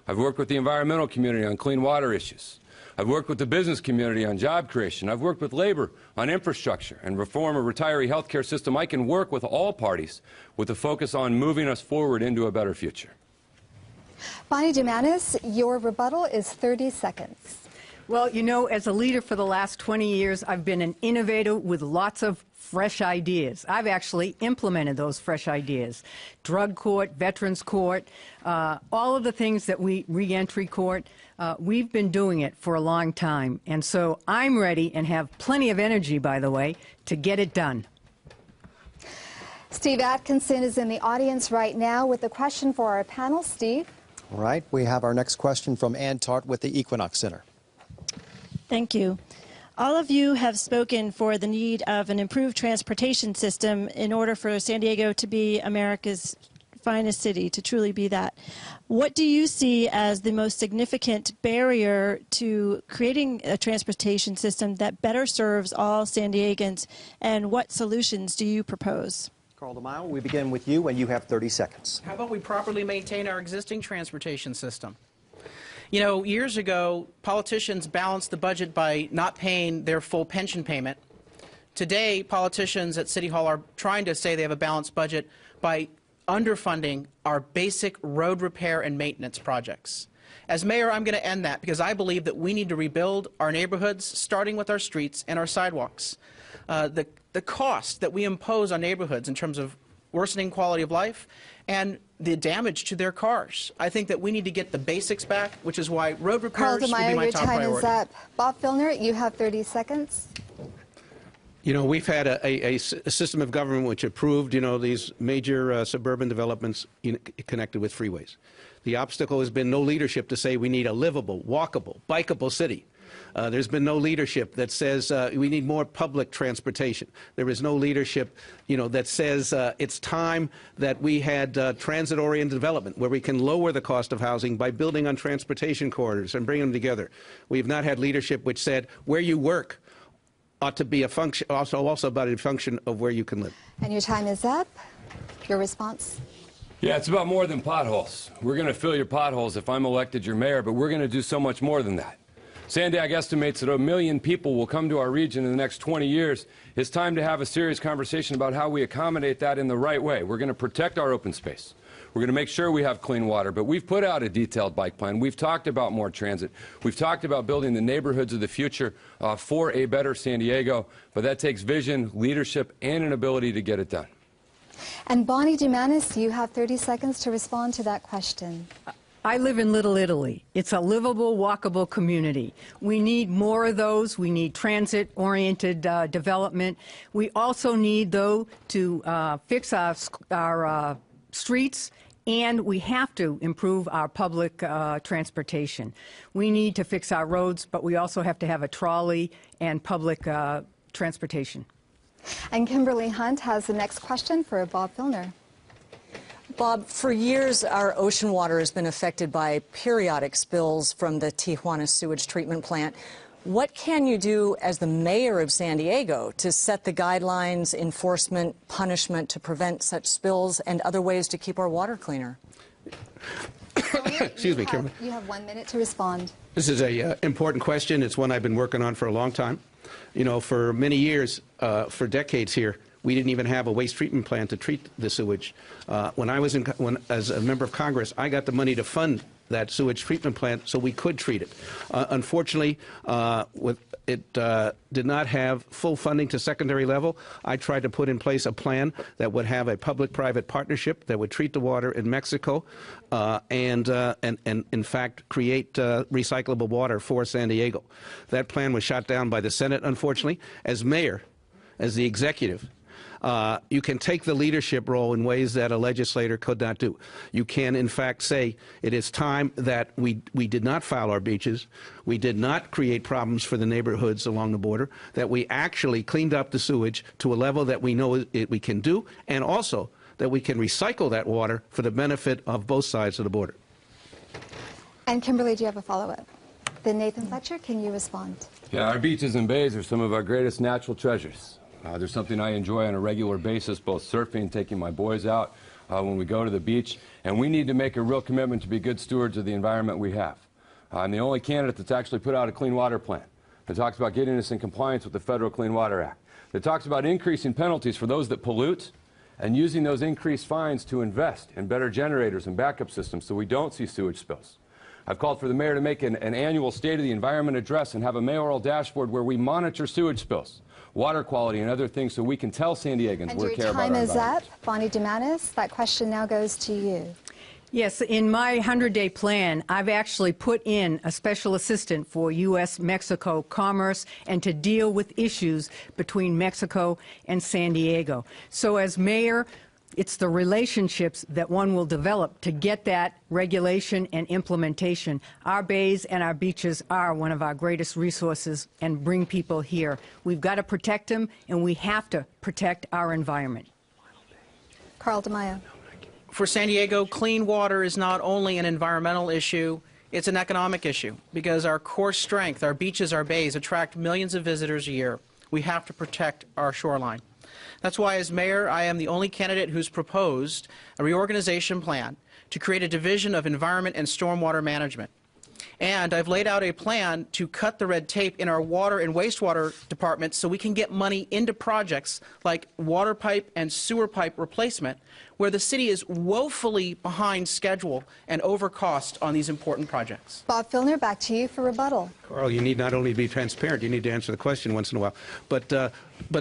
I've worked with the environmental community on clean water issues. I've worked with the business community on job creation. I've worked with labor on infrastructure and reform a retiree health care system. I can work with all parties with a focus on moving us forward into a better future. Bonnie Dumanis, your rebuttal is 30 seconds. Well, you know, as a leader for the last 20 years, I've been an innovator with lots of fresh ideas. I've actually implemented those fresh ideas. Drug court, veterans court, all of the things that reentry court, we've been doing it for a long time. And so I'm ready and have plenty of energy, by the way, to get it done. Steve Atkinson is in the audience right now with a question for our panel. Steve? All right, we have our next question from Ann Tart with the Equinox Center. Thank you. All of you have spoken for the need of an improved transportation system in order for San Diego to be America's finest city, to truly be that. What do you see as the most significant barrier to creating a transportation system that better serves all San Diegans, and what solutions do you propose? Carl DeMaio, we begin with you, and you have 30 seconds. How about we properly maintain our existing transportation system? You know, years ago, politicians balanced the budget by not paying their full pension payment. Today, politicians at City Hall are trying to say they have a balanced budget by underfunding our basic road repair and maintenance projects. As mayor, I'm going to end that because I believe that we need to rebuild our neighborhoods, starting with our streets and our sidewalks. The cost that we impose on neighborhoods in terms of worsening quality of life and the damage to their cars. I think that we need to get the basics back, which is why road repairs will be my top priority. Your time is up. Bob Filner, you have 30 seconds. You know, we've had a system of government which approved, you know, these major suburban developments connected with freeways. The obstacle has been no leadership to say we need a livable, walkable, bikeable city. There's been no leadership that says we need more public transportation. There is no leadership, you know, that says it's time that we had transit-oriented development where we can lower the cost of housing by building on transportation corridors and bring them together. We have not had leadership which said where you work ought to be a function, also about a function of where you can live. And your time is up. Your response? Yeah, it's about more than potholes. We're going to fill your potholes if I'm elected your mayor, but we're going to do so much more than that. Sandiag estimates that 1 million people will come to our region in the next 20 years. It's time to have a serious conversation about how we accommodate that in the right way. We're going to protect our open space. We're going to make sure we have clean water, but we've put out a detailed bike plan. We've talked about more transit. We've talked about building the neighborhoods of the future for a better San Diego, but that takes vision, leadership, and an ability to get it done. And Bonnie Dumanis, you have 30 seconds to respond to that question. I live in Little Italy. It's a livable, walkable community. We need more of those. We need transit-oriented development. We also need, though, to fix our streets, and we have to improve our public transportation. We need to fix our roads, but we also have to have a trolley and public transportation. And Kimberly Hunt has the next question for Bob Filner. Bob, for years our ocean water has been affected by periodic spills from the Tijuana sewage treatment plant. What can you do as the mayor of San Diego to set the guidelines, enforcement, punishment to prevent such spills and other ways to keep our water cleaner? Excuse me, Kimberly. You have 1 minute to respond. This is an important question. It's one I've been working on for a long time. You know, for many years, for decades here, we didn't even have a waste treatment plant to treat the sewage. When I was as a member of Congress, I got the money to fund that sewage treatment plant so we could treat it. Unfortunately, it did not have full funding to secondary level. I tried to put in place a plan that would have a public-private partnership that would treat the water in Mexico and in fact create recyclable water for San Diego. That plan was shot down by the Senate, unfortunately. As mayor, as the executive, you can take the leadership role in ways that a legislator could not do. You can, in fact, say it is time that we did not foul our beaches, we did not create problems for the neighborhoods along the border, that we actually cleaned up the sewage to a level that we know we can do, and also that we can recycle that water for the benefit of both sides of the border. And Kimberly, do you have a follow-up? Then Nathan Fletcher, can you respond? Yeah, our beaches and bays are some of our greatest natural treasures. There's something I enjoy on a regular basis, both surfing, taking my boys out when we go to the beach, and we need to make a real commitment to be good stewards of the environment we have. I'm the only candidate that's actually put out a clean water plan that talks about getting us in compliance with the Federal Clean Water Act, that talks about increasing penalties for those that pollute and using those increased fines to invest in better generators and backup systems so we don't see sewage spills. I've called for the mayor to make an annual State of the Environment address and have a mayoral dashboard where we monitor sewage spills, water quality, and other things so we can tell San Diegans we care about our environment. And your time is up. Bonnie Dumanis, that question now goes to you. Yes, in my 100-day plan, I've actually put in a special assistant for U.S.-Mexico commerce and to deal with issues between Mexico and San Diego. So as mayor, it's the relationships that one will develop to get that regulation and implementation. Our bays and our beaches are one of our greatest resources and bring people here. We've got to protect them, and we have to protect our environment. Carl DeMaio. For San Diego, clean water is not only an environmental issue, it's an economic issue because our core strength, our beaches, our bays, attract millions of visitors a year. We have to protect our shoreline. That's why, as mayor, I am the only candidate who's proposed a reorganization plan to create a division of environment and stormwater management. And I've laid out a plan to cut the red tape in our water and wastewater department so we can get money into projects like water pipe and sewer pipe replacement, where the city is woefully behind schedule and over cost on these important projects. Bob Filner, back to you for rebuttal. Carl, you need not only be transparent, you need to answer the question once in a while. But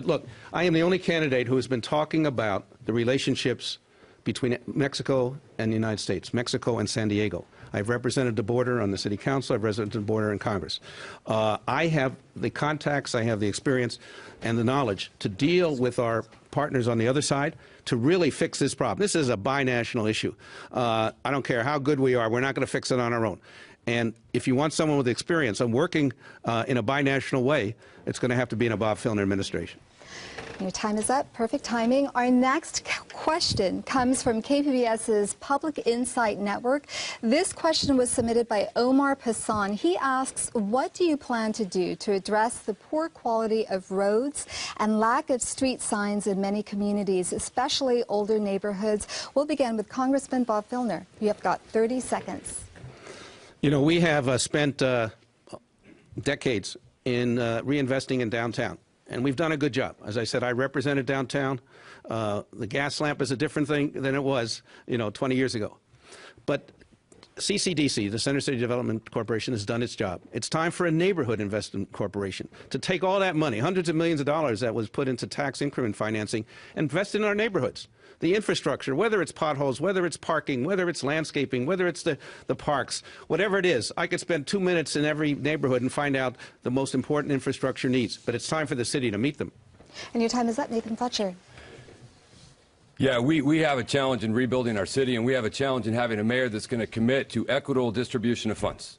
look, I am the only candidate who has been talking about the relationships between Mexico and the United States, Mexico and San Diego. I've represented the border on the city council. I've represented the border in Congress. I have the contacts, I have the experience and the knowledge to deal with our partners on the other side to really fix this problem. This is a binational issue. I don't care how good we are, we're not going to fix it on our own. And if you want someone with experience on working in a binational way, it's going to have to be in a Bob Filner administration. Your time is up. Perfect timing. Our next question comes from KPBS's Public Insight Network. This question was submitted by Omar Passan. He asks, what do you plan to do to address the poor quality of roads and lack of street signs in many communities, especially older neighborhoods? We'll begin with Congressman Bob Filner. You have got 30 seconds. You know, we have spent decades in reinvesting in downtown. And we've done a good job. As I said, I represented downtown. The gas lamp is a different thing than it was, 20 years ago. But CCDC, the Center City Development Corporation, has done its job. It's time for a neighborhood investment corporation to take all that money, hundreds of millions of dollars that was put into tax increment financing, and invest in our neighborhoods. The infrastructure, whether it's potholes, whether it's parking, whether it's landscaping, whether it's the parks, whatever it is. I could spend 2 minutes in every neighborhood and find out the most important infrastructure needs, but it's time for the city to meet them. And your time is up, Nathan Fletcher. Yeah, we have a challenge in rebuilding our city, and we have a challenge in having a mayor that's going to commit to equitable distribution of funds.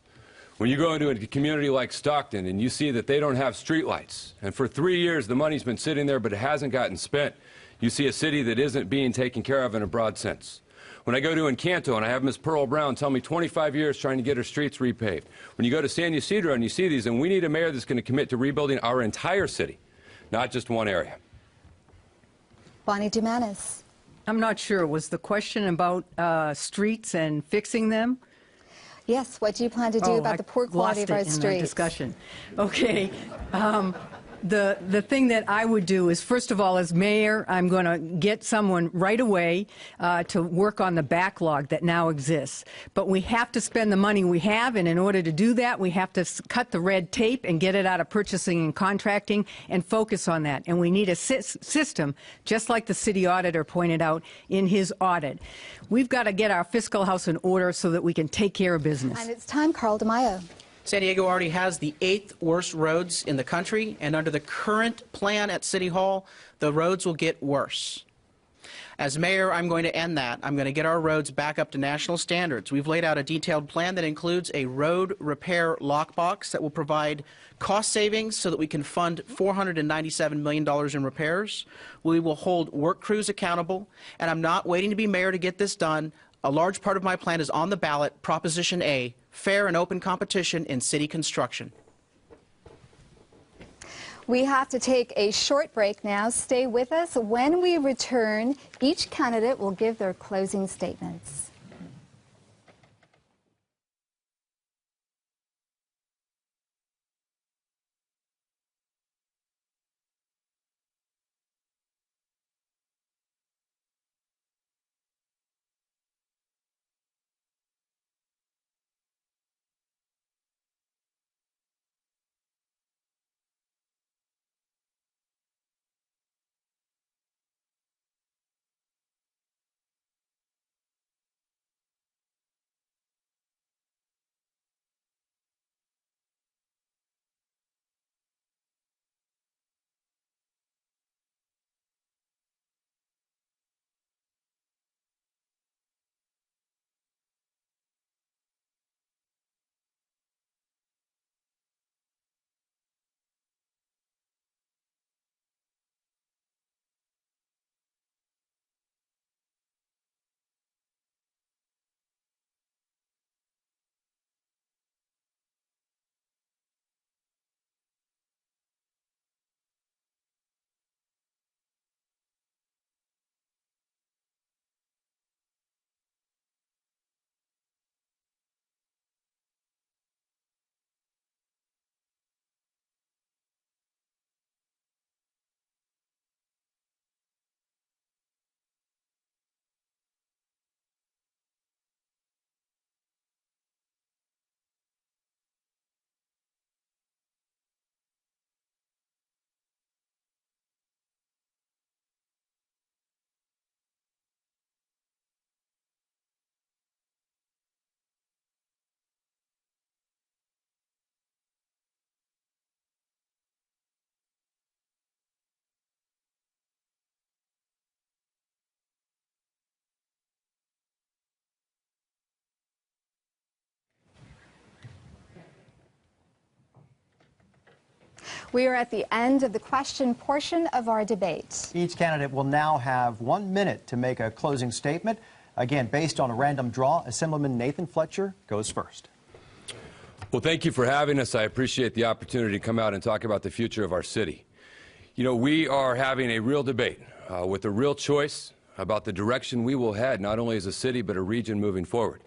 When you go into a community like Stockton and you see that they don't have streetlights, and for 3 years the money's been sitting there but it hasn't gotten spent, you see a city that isn't being taken care of in a broad sense. When I go to Encanto and I have Ms. Pearl Brown tell me 25 years trying to get her streets repaved. When you go to San Ysidro and you see these, and we need a mayor that's going to commit to rebuilding our entire city, not just one area. Bonnie Dumanis. I'm not sure. Was the question about streets and fixing them? Yes. What do you plan to do about the poor quality of our streets? In the discussion. Okay. The thing that I would do is, first of all, as mayor, I'm going to get someone right away to work on the backlog that now exists. But we have to spend the money we have, and in order to do that, we have to cut the red tape and get it out of purchasing and contracting and focus on that. And we need a system, just like the city auditor pointed out in his audit. We've got to get our fiscal house in order so that we can take care of business. And it's time, Carl DeMaio. San Diego already has the 8th worst roads in the country, and under the current plan at City Hall, the roads will get worse. As mayor, I'm going to end that. I'm going to get our roads back up to national standards. We've laid out a detailed plan that includes a road repair lockbox that will provide cost savings so that we can fund $497 million in repairs. We will hold work crews accountable, and I'm not waiting to be mayor to get this done. A large part of my plan is on the ballot, Proposition A, fair and open competition in city construction. We have to take a short break now. Stay with us. When we return, each candidate will give their closing statements. We are at the end of the question portion of our debate. Each candidate will now have 1 minute to make a closing statement. Again, based on a random draw, Assemblyman Nathan Fletcher goes first. Well, thank you for having us. I appreciate the opportunity to come out and talk about the future of our city. You know, we are having a real debate with a real choice about the direction we will head, not only as a city, but a region moving forward.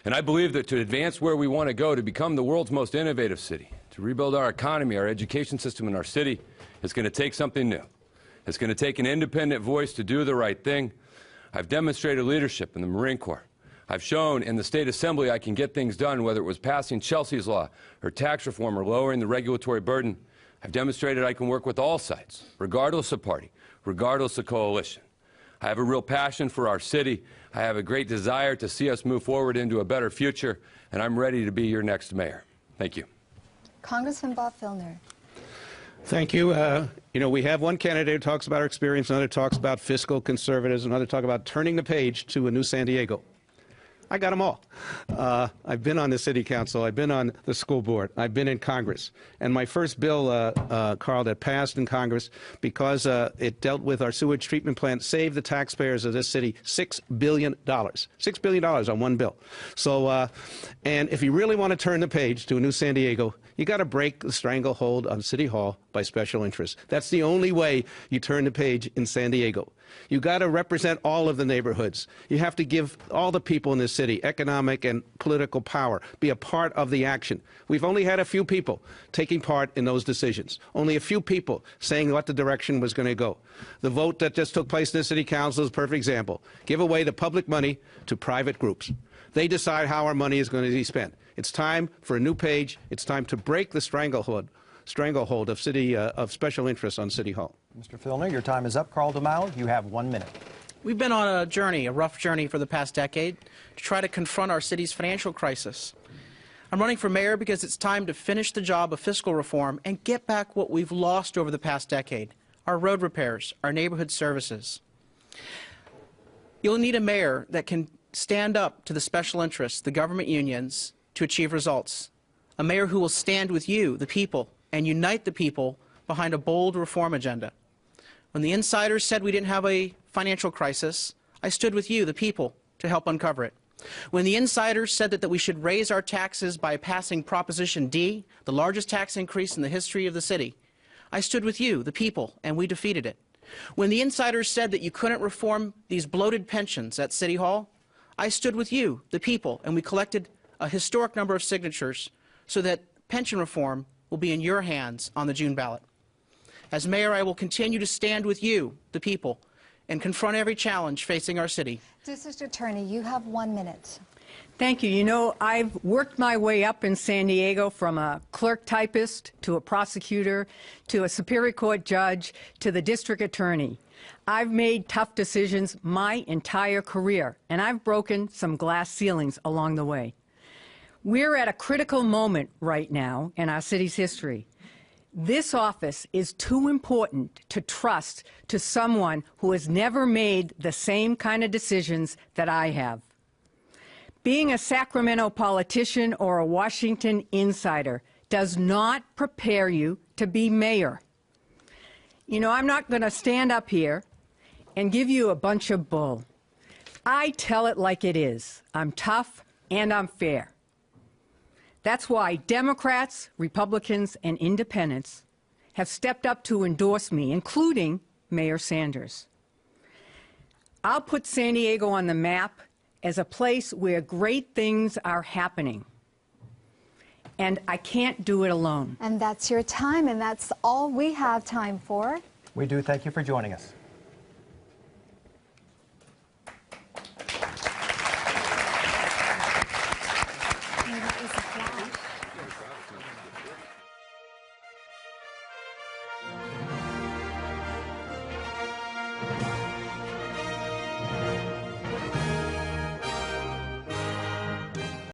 And I believe that to advance where we want to go, to become the world's most innovative city, to rebuild our economy, our education system in our city, it's going to take something new. It's going to take an independent voice to do the right thing. I've demonstrated leadership in the Marine Corps. I've shown in the State Assembly I can get things done, whether it was passing Chelsea's Law or tax reform or lowering the regulatory burden. I've demonstrated I can work with all sides, regardless of party, regardless of coalition. I have a real passion for our city. I have a great desire to see us move forward into a better future, and I'm ready to be your next mayor. Thank you. Congressman Bob Filner. Thank you. You know, we have one candidate who talks about our experience, another talks about fiscal conservatism, another talk about turning the page to a new San Diego. I got them all. I've been on the city council. I've been on the school board. I've been in Congress. And my first bill, Carl, that passed in Congress because it dealt with our sewage treatment plant, saved the taxpayers of this city $6 billion. $6 billion on one bill. So, and if you really want to turn the page to a new San Diego, you got to break the stranglehold on City Hall by special interests. That's the only way you turn the page in San Diego. You got to represent all of the neighborhoods. You have to give all the people in this city economic and political power, be a part of the action. We've only had a few people taking part in those decisions, only a few people saying what the direction was going to go. The vote that just took place in the city council is a perfect example. Give away the public money to private groups. They decide how our money is going to be spent. It's time for a new page. It's time to break the stranglehold of special interests on City Hall. Mr. Filner, your time is up. Carl DeMaio, you have 1 minute. We've been on a journey, a rough journey for the past decade, to try to confront our city's financial crisis. I'm running for mayor because it's time to finish the job of fiscal reform and get back what we've lost over the past decade, our road repairs, our neighborhood services. You'll need a mayor that can stand up to the special interests, the government unions, to achieve results. A mayor who will stand with you, the people, and unite the people behind a bold reform agenda. When the insiders said we didn't have a financial crisis, I stood with you, the people, to help uncover it. When the insiders said that we should raise our taxes by passing Proposition D, the largest tax increase in the history of the city, I stood with you, the people, and we defeated it. When the insiders said that you couldn't reform these bloated pensions at City Hall, I stood with you, the people, and we collected a historic number of signatures so that pension reform will be in your hands on the June ballot. As mayor, I will continue to stand with you, the people, and confront every challenge facing our city. District Attorney, you have 1 minute. Thank you. You know, I've worked my way up in San Diego from a clerk typist to a prosecutor to a Superior Court judge to the district attorney. I've made tough decisions my entire career, and I've broken some glass ceilings along the way. We're at a critical moment right now in our city's history. This office is too important to trust to someone who has never made the same kind of decisions that I have. Being a Sacramento politician or a Washington insider does not prepare you to be mayor. You know, I'm not going to stand up here and give you a bunch of bull. I tell it like it is. I'm tough and I'm fair. That's why Democrats, Republicans, and Independents have stepped up to endorse me, including Mayor Sanders. I'll put San Diego on the map as a place where great things are happening. And I can't do it alone. And that's your time, and that's all we have time for. We do thank you for joining us.